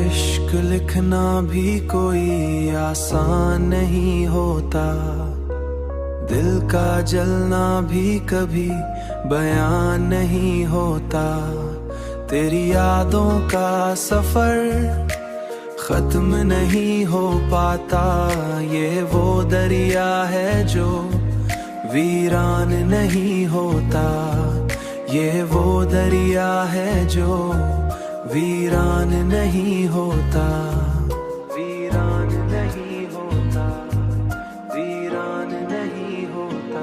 इश्क लिखना भी कोई आसान नहीं होता, दिल का जलना भी कभी बयान नहीं होता। तेरी यादों का सफर खत्म नहीं हो पाता, ये वो दरिया है जो वीरान नहीं होता, ये वो दरिया है जो वीरान नहीं होता, वीरान नहीं होता, वीरान नहीं होता।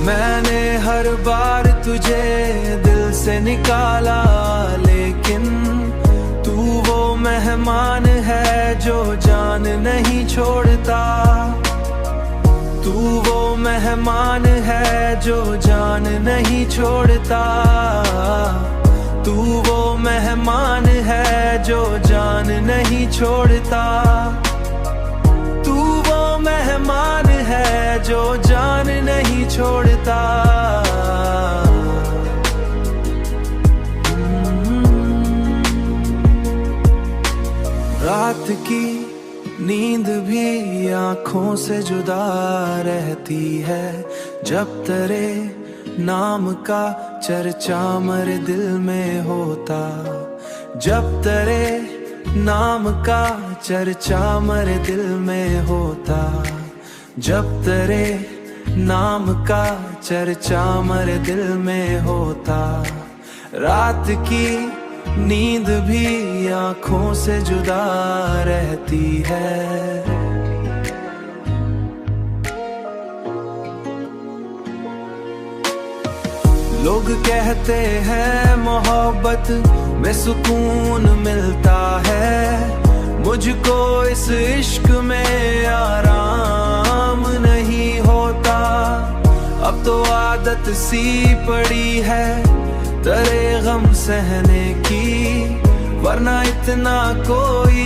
मैंने हर बार तुझे दिल से निकाला, लेकिन तू वो मेहमान है जो जान नहीं छोड़ता, तू वो मेहमान है जो जान नहीं छोड़ता, तू वो मेहमान है जो जान नहीं छोड़ता, तू वो मेहमान है जो जान नहीं छोड़ता। रात की नींद भी आँखों से जुदा रहती है, जब तेरे नाम का चर्चा मेरे दिल में होता, जब तेरे नाम का चर्चा मेरे दिल में होता, जब तेरे नाम का चर्चा मेरे दिल में होता। रात की नींद भी आँखों से जुदा रहती है। लोग कहते हैं मोहब्बत में सुकून मिलता है, मुझको इस इश्क में आराम नहीं होता। अब तो आदत सी पड़ी है तेरे गम सहने की, वरना इतना कोई